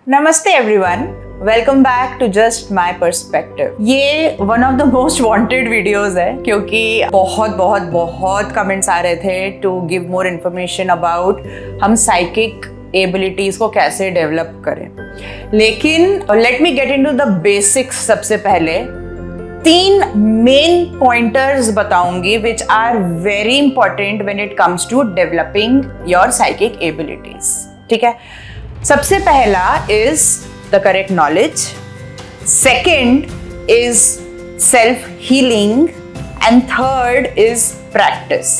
नमस्ते everyone, welcome back to just my perspective. ये one of the most wanted videos है क्योंकि बहुत कमेंट्स आ रहे थे to give more information about हम साइकिक एबिलिटीज को कैसे डेवलप करें। लेकिन let me get into the basics. सबसे पहले 3 मेन पॉइंटर्स बताऊंगी which are very important when it comes to developing your psychic abilities. ठीक है, सबसे पहला is the correct knowledge, second is self healing and third is practice.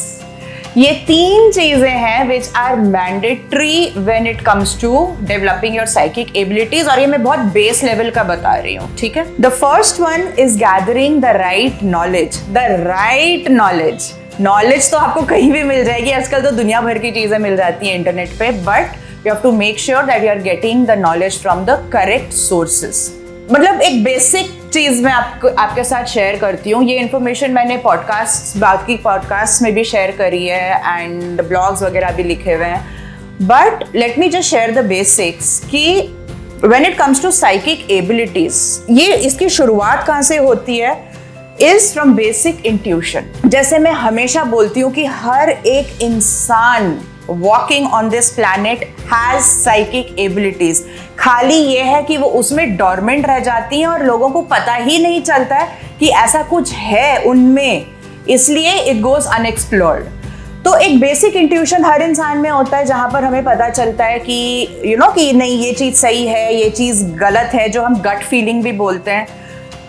ये 3 चीजें हैं which are mandatory when it comes to developing your psychic abilities, और ये मैं बहुत बेस लेवल का बता रही हूँ। ठीक है, the first one is gathering the right knowledge. The right knowledge तो आपको कहीं भी मिल जाएगी, आजकल तो दुनिया भर की चीजें मिल जाती हैं इंटरनेट पे, but you have to make sure that you are getting the knowledge from the correct sources। मतलब एक बेसिक चीज मैं आपके साथ शेयर करती हूँ। ये इन्फॉर्मेशन मैंने बाकी पॉडकास्ट में भी शेयर करी है एंड ब्लॉग्स वगैरह भी लिखे हुए हैं, but let me just share the basics कि when it comes to psychic abilities, ये इसकी शुरुआत कहाँ से होती है इज फ्रॉम बेसिक इंट्यूशन। जैसे मैं हमेशा बोलती हूँ कि हर एक इंसान walking on this planet has psychic abilities, खाली ये है कि वो उसमें डॉर्मेंट रह जाती हैं और लोगों को पता ही नहीं चलता है कि ऐसा कुछ है उनमें, इसलिए it goes unexplored। तो एक बेसिक इंट्यूशन हर इंसान में होता है जहां पर हमें पता चलता है कि कि नहीं ये चीज सही है, ये चीज गलत है, जो हम गट फीलिंग भी बोलते हैं,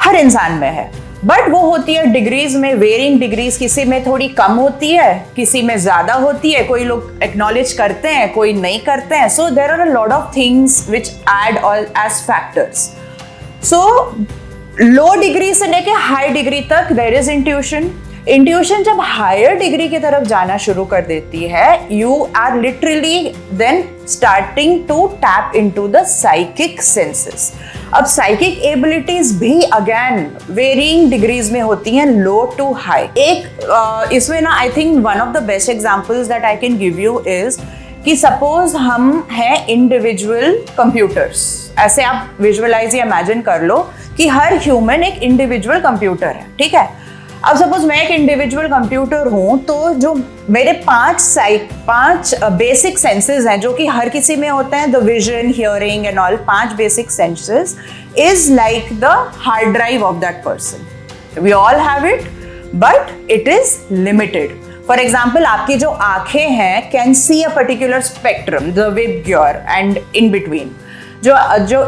हर इंसान में है। बट वो होती है डिग्रीज में, वेरिंग डिग्रीज, किसी में थोड़ी कम होती है, किसी में ज्यादा होती है, कोई लोग एक्नॉलेज करते हैं, कोई नहीं करते हैं। So there are a lot of things which add all age factors. So low degree से लेके हाई डिग्री तक देयर इज इंट्यूशन जब हायर डिग्री की तरफ जाना शुरू कर देती है, you are literally then starting to tap into the psychic senses. अब साइकिक एबिलिटीज भी अगेन वेरिंग डिग्रीज में होती हैं, लो टू हाई। एक इसमें ना I think one of the best examples that I can give you is कि suppose हम हैं इंडिविजुअल कंप्यूटर्स। ऐसे आप विजुअलाइज या इमेजिन कर लो कि हर ह्यूमन एक इंडिविजुअल कंप्यूटर है। ठीक है, अब सपोज मैं एक इंडिविजुअल कंप्यूटर हूं, तो जो मेरे 5 बेसिक सेंसेस हैं जो कि हर किसी में होते हैं, the vision, hearing and all, 5 basic senses is like the hard drive of that person. We all have it but it is limited. For example, आपकी जो आंखें हैं can see a particular spectrum, the VIBGYOR and in between. जो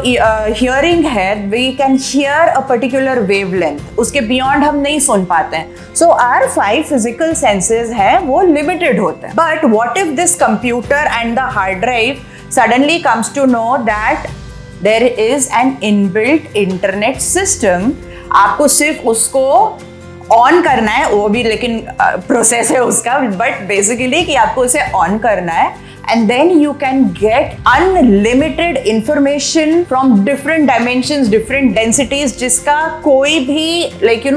hearing है, we can hear a particular wavelength, उसके beyond हम नहीं सुन पाते हैं। सो आवर 5 फिजिकल सेंसेस हैं वो लिमिटेड होते हैं। But what if this computer and the hard drive suddenly comes to know that there is an inbuilt internet system. आपको सिर्फ उसको ऑन करना है, वो भी लेकिन प्रोसेस है उसका, बट बेसिकली कि आपको उसे ऑन करना है and then you can get unlimited information from different dimensions, different densities, जिसका कोई भी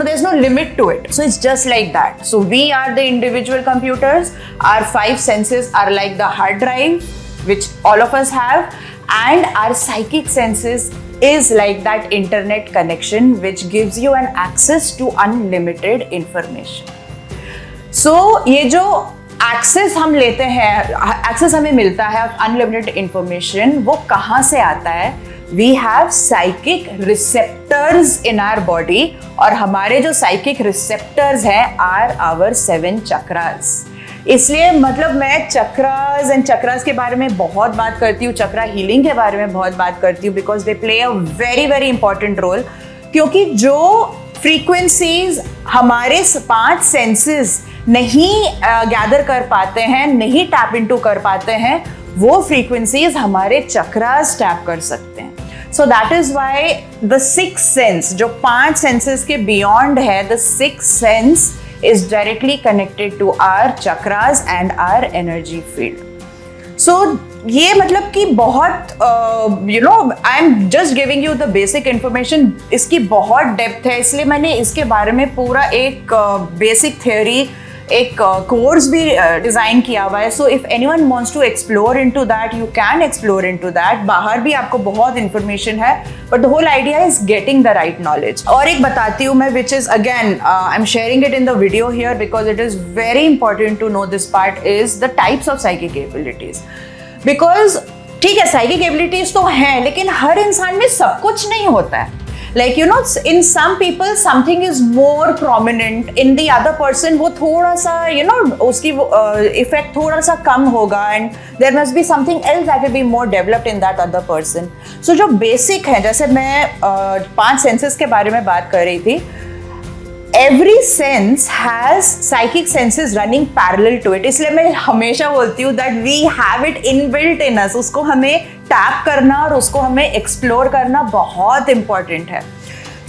there's no limit to it. So it's just like that. So we are the individual computers. Our 5 senses are like the hard drive, which all of us have, and our psychic senses is like that internet connection, which gives you an access to unlimited information. So ये जो access हम लेते हैं, access हमें मिलता है unlimited information, वो कहाँ से आता है? We have psychic receptors in our body, और हमारे जो साइकिक रिसेप्टर्स हैं आर आवर 7 चक्रास। इसलिए मतलब मैं चक्रास के बारे में बहुत बात करती हूँ, चक्रा हीलिंग के बारे में बहुत बात करती हूँ, because they play a very very important role. क्योंकि जो फ्रीक्वेंसीज हमारे 5 सेंसेस नहीं गैदर कर पाते हैं, नहीं टैप इनटू कर पाते हैं, वो फ्रीक्वेंसीज हमारे चक्रास टैप कर सकते हैं। So that is why the 6th sense, जो 5 सेंसेस के बियॉन्ड है, the 6th sense is directly connected to our chakras and our energy field. So ये मतलब कि बहुत I am just giving you the basic information, इसकी बहुत डेप्थ है, इसलिए मैंने इसके बारे में पूरा एक बेसिक थ्योरी एक कोर्स भी डिज़ाइन किया हुआ है. So if anyone wants to explore into that, you can explore into that. बाहर भी आपको बहुत इंफॉर्मेशन है, but the whole idea is getting the right knowledge. और एक बताती हूँ मैं, which is again I am sharing it in the video here because it is very important to know this part, is the types of psychic abilities. Because ठीक है, psychic abilities तो हैं, लेकिन हर इंसान में सब कुछ नहीं होता है. Like you know, in some people something is more prominent, in the other person वो थोड़ा सा you know उसकी effect थोड़ा सा कम होगा, and there must be something else that will be more developed in that other person. So जो basic है, जैसे मैं 5 senses के बारे में बात कर रही थी, every sense has psychic senses running parallel to it. इसलिए मैं हमेशा बोलती हूँ that we have it inbuilt in us. उसको हमें टैप करना और उसको हमें एक्सप्लोर करना बहुत इंपॉर्टेंट है.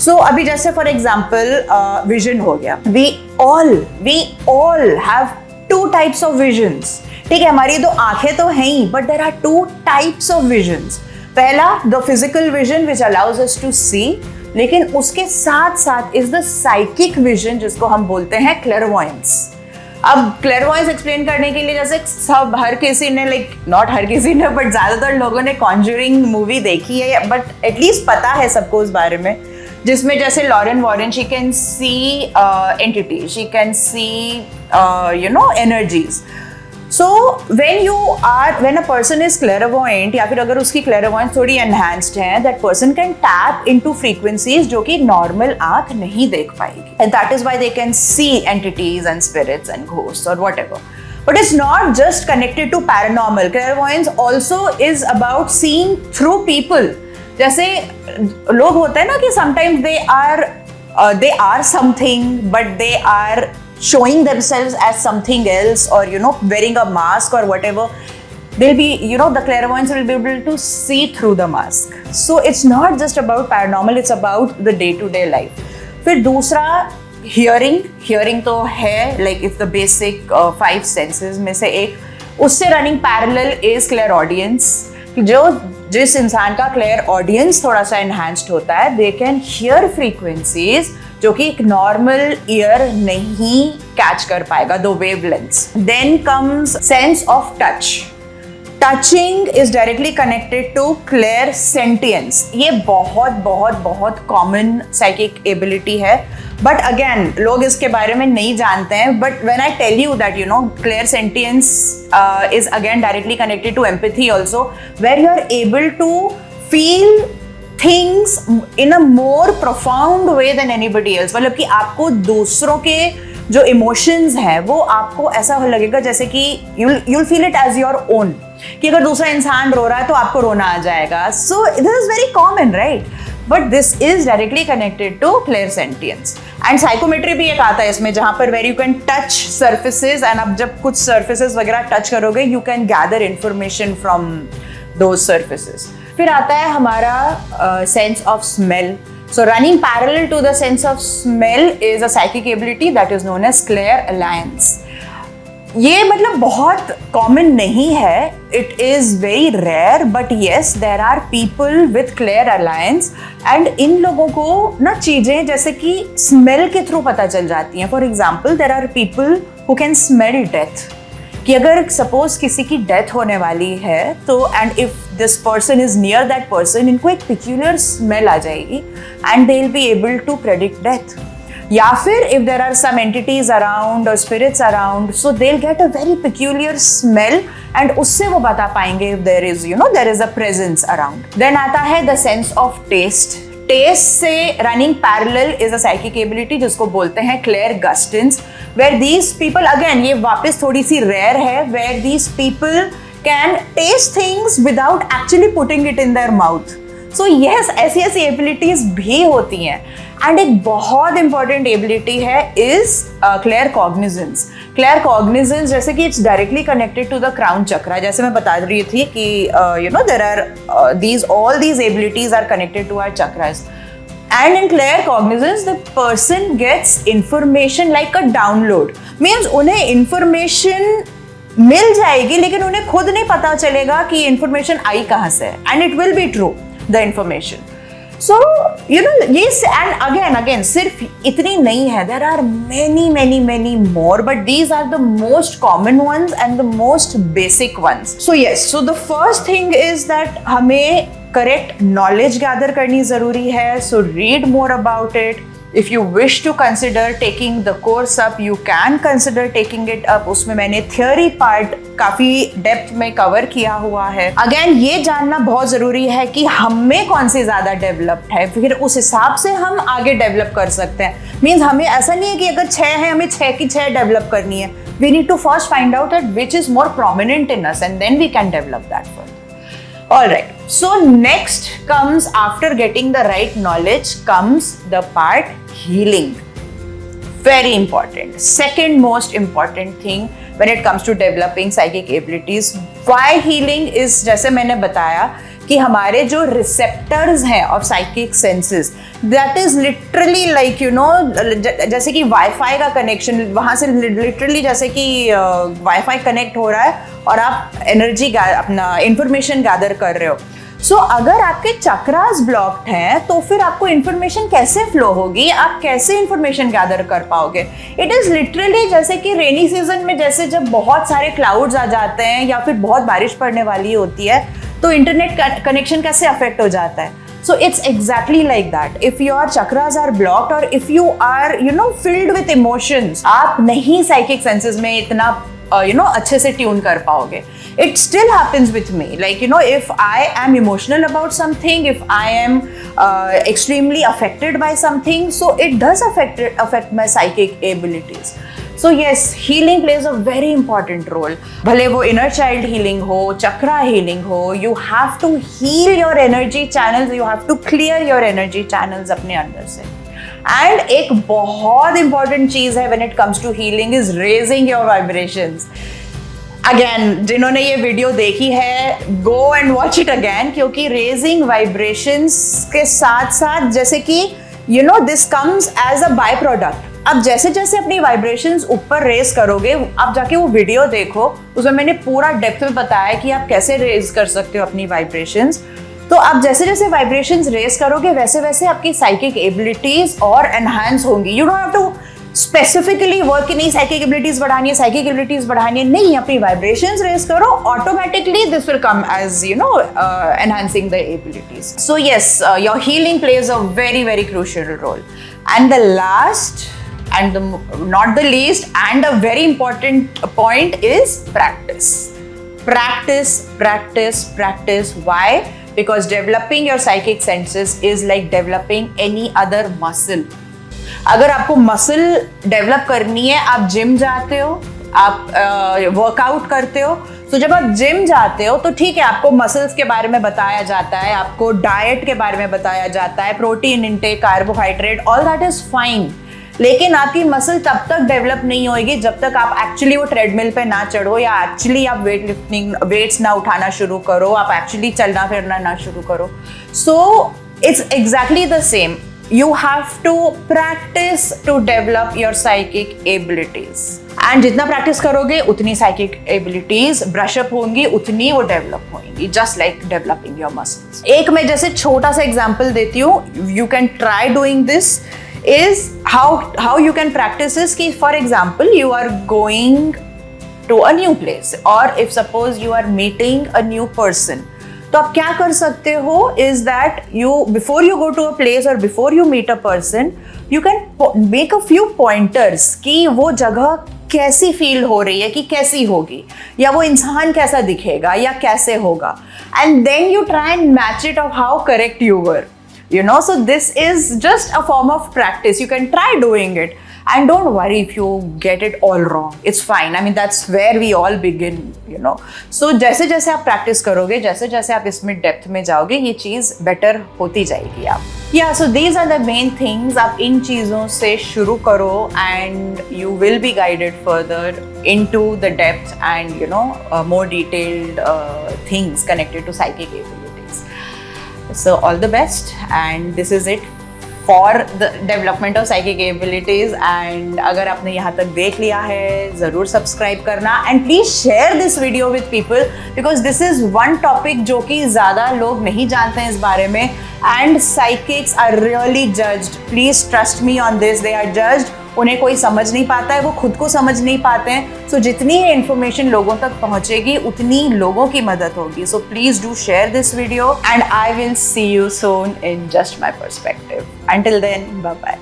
सो अभी जैसे फॉर एग्जाम्पल विजन हो गया. We all have 2 types of visions. ठीक है, हमारी 2 आंखें तो हैं ही, but there are 2 types of visions. पहला the physical vision which allows us to see, लेकिन उसके साथ साथ इज द साइकिक विजन जिसको हम बोलते हैं क्लेयरवॉयंस. अब क्लेयरवॉयंस एक्सप्लेन करने के लिए जैसे सब हर किसी ने नॉट हर किसी ने बट ज़्यादातर लोगों ने कॉन्जरिंग मूवी देखी है, बट एटलीस्ट पता है सबको उस बारे में, जिसमें जैसे Lauren Warren, she can see entity, she can see energies. So when a person is clairvoyant, या फिर अगर उसकी clairvoyance थोड़ी enhanced है, that person can tap into frequencies जो कि normal आँख नहीं देख पाएगी. And that is why they can see entities and spirits and ghosts or whatever. But it's not just connected to paranormal. Clairvoyance also is about seeing through people. जैसे लोग होते हैं ना कि sometimes they are something, but they are showing themselves as something else, or wearing a mask or whatever. They'll be the clairvoyance will be able to see through the mask. So it's not just about paranormal, it's about the day to day life. फिर दूसरा hearing तो है, it's the basic 5 senses में से एक. उससे running parallel is clairaudience. जिस इंसान का clairaudience थोड़ा सा enhanced होता है, they can hear frequencies जो कि एक नॉर्मल ईयर नहीं कैच कर पाएगा, the wavelengths. Then comes sense of touch. Touching is directly connected to clairsentience. ये बहुत बहुत बहुत कॉमन साइकिक एबिलिटी है, बट अगेन लोग इसके बारे में नहीं जानते हैं. But when I tell you that clairsentience is again directly connected to empathy also, where you are able to feel things in a more profound way than anybody else. मतलब कि आपको दूसरों के जो emotions हैं वो आपको ऐसा लगेगा जैसे कि you'll feel it as your own, कि अगर दूसरा इंसान रो रहा है तो आपको रोना आ जाएगा. So this is very common, right? But this is directly connected to clairsentience. And psychometry भी एक आता है इसमें, जहाँ पर where you can touch surfaces, and अब जब कुछ surfaces वगैरह touch करोगे, you can gather information from those surfaces. फिर आता है हमारा sense of smell. So running parallel to the sense of smell is a psychic ability that is known as clairalience. ये मतलब बहुत कॉमन नहीं है, it is very rare, but yes there are people with clairalience. And इन लोगों को ना चीज़ें जैसे कि स्मेल के थ्रू पता चल जाती हैं. For example there are people who can smell death, कि अगर सपोज किसी की डेथ होने वाली है तो and if this person is near that person, इनको एक पिक्यूलियर स्मेल आ जाएगी and they will be able to predict death. या फिर if there are some entities around और spirits around, so they will get a very peculiar smell and उससे वो बता पाएंगे if there is a presence around. Then आता है the sense of taste. Taste से running parallel is a psychic ability जिसको बोलते हैं clairgustance, where these people, again ये वापस थोड़ी सी रेयर है, where these people can taste things without actually putting it in their mouth. So yes, ऐसी एबिलिटीज भी होती हैं. एंड एक बहुत इंपॉर्टेंट एबिलिटी है is claircognizance. Claircognizance जैसे कि it's directly connected to the crown chakra. जैसे मैं बता रही थी कि there are all these abilities are connected to our chakras. And in clear cognizance, the person gets information like a download. Means उन्हें information मिल जाएगी लेकिन उन्हें खुद नहीं पता चलेगा कि information आई कहाँ से है. And it will be true, the information. So you know, yes, and again सिर्फ इतनी नहीं है, there are many more, but these are the most common ones and the most basic ones. So yes, so the first thing is that हमें correct knowledge gather करनी ज़रूरी है. So read more about it. If you wish to consider taking the course up, you can consider taking it up. उसमें मैंने theory part काफी depth में cover किया हुआ है. अगेन ये जानना बहुत जरूरी है कि हम में कौन सी ज्यादा डेवलप्ड है, फिर उस हिसाब से हम आगे डेवलप कर सकते हैं. मीन्स हमें ऐसा नहीं है कि अगर 6 है हमें 6 की 6 डेवलप करनी है. We need to first find out that which is more prominent in us and then we can develop that further. Alright, so next comes, after getting the right knowledge, comes the part healing. Very important. Second most important thing when it comes to developing psychic abilities. Why healing is, जैसे मैंने बताया कि हमारे जो receptors हैं of psychic senses, that is literally like you know, जैसे कि wifi का कनेक्शन, वहाँ से literally जैसे कि वाईफाई कनेक्ट हो रहा है और आप एनर्जी अपना इंफॉर्मेशन गैदर कर रहे हो. सो अगर आपके चक्रास ब्लॉक्ड हैं तो फिर आपको इंफॉर्मेशन कैसे फ्लो होगी, आप कैसे इंफॉर्मेशन गैदर कर पाओगे. इट इज लिटरली जैसे कि रेनी सीजन में जैसे जब बहुत सारे क्लाउड्स आ जाते हैं या फिर बहुत बारिश पड़ने वाली होती है तो इंटरनेट कनेक्शन कैसे अफेक्ट हो जाता है. So it's exactly like that. If your chakras are blocked or if you are, you know, filled with emotions, आप नहीं psychic senses में इतना अच्छे से ट्यून कर पाओगे. It still happens with me. Like, you know, if I am emotional about something, if I am extremely affected by something, so it does affect my psychic abilities. So yes, healing plays a very important role. भले वो inner child healing हो, chakra healing हो, you have to heal your energy channels, you have to clear your energy channels अपने अंदर से. And एक बहुत important चीज़ है when it comes to healing is raising your vibrations. Again, जिन्होंने ये वीडियो देखी है, go and watch it again, क्योंकि raising vibrations के साथ साथ जैसे कि you know this comes as a byproduct. अब जैसे जैसे अपनी वाइब्रेशंस ऊपर रेज करोगे, आप जाके वो वीडियो देखो, उसमें मैंने पूरा डेप्थ में बताया कि आप कैसे रेज कर सकते हो अपनी वाइब्रेशंस. तो आप जैसे जैसे वाइब्रेशंस रेज करोगे वैसे वैसे आपकी साइकिक एबिलिटीज और एनहांस होंगी. You don't have to specifically work की नहीं साइकिक एबिलिटीज बढ़ानी है, साइकिक एबिलिटीज बढ़ानी है, नहीं, अपनी वाइब्रेशंस रेज करो, automatically this will come as you know enhancing the abilities. So yes, your healing plays a very very crucial role. And the last and not the least and a very important point is practice. Why? Because developing your psychic senses is like developing any other muscle. अगर आपको muscle develop करनी है, आप gym जाते हो, आप workout करते हो, तो जब आप जिम जाते हो तो ठीक है, आपको मसल्स के बारे में बताया जाता है, आपको डाइट के बारे में बताया जाता है, protein intake, carbohydrate, all that is fine. लेकिन आपकी मसल तब तक डेवलप नहीं होगी जब तक आप एक्चुअली वो ट्रेडमिल पे ना चढ़ो, या एक्चुअली आप वेट्स ना उठाना शुरू करो, आप एक्चुअली चलना फिरना ना शुरू करो. So it's exactly the same. You have to practice to develop your psychic abilities. And जितना प्रैक्टिस करोगे उतनी psychic abilities brush up होंगी, उतनी वो डेवलप होंगी, just like developing your muscles. एक मैं जैसे छोटा सा एग्जाम्पल देती हूँ, you can try doing this. Is how you can practice is कि for example you are going to a new place, or if suppose you are meeting a new person, तो आप क्या कर सकते हो is that you before you go to a place or before you meet a person, you can make a few pointers कि वो जगह कैसी फील हो रही है, कि कैसी होगी, या वो इंसान कैसा दिखेगा या कैसे होगा, and then you try and match it of how correct you were. You know, so this is just a form of practice. You can try doing it and don't worry if you get it all wrong. It's fine. I mean, that's where we all begin, you know. So जैसे जैसे आप practice करोगे, जैसे जैसे आप इसमें depth में जाओगे, ये चीज़ better होती जाएगी आप. Yeah, so these are the main things. आप इन चीज़ों से शुरू करो and you will be guided further into the depth and, you know, more detailed things connected to psychic abilities. So all the best, and this is it for the development of psychic abilities. And अगर आपने यहाँ तक देख लिया है ज़रूर subscribe करना and please share this video with people because this is one topic जो कि ज़्यादा लोग नहीं जानते हैं इस बारे में। And psychics are really judged, please trust me on this, they are judged. उन्हें कोई समझ नहीं पाता है, वो खुद को समझ नहीं पाते हैं। सो जितनी ही इन्फॉर्मेशन लोगों तक पहुंचेगी उतनी लोगों की मदद होगी। So please do share this video and I will see you soon in just my perspective. Until then, bye bye.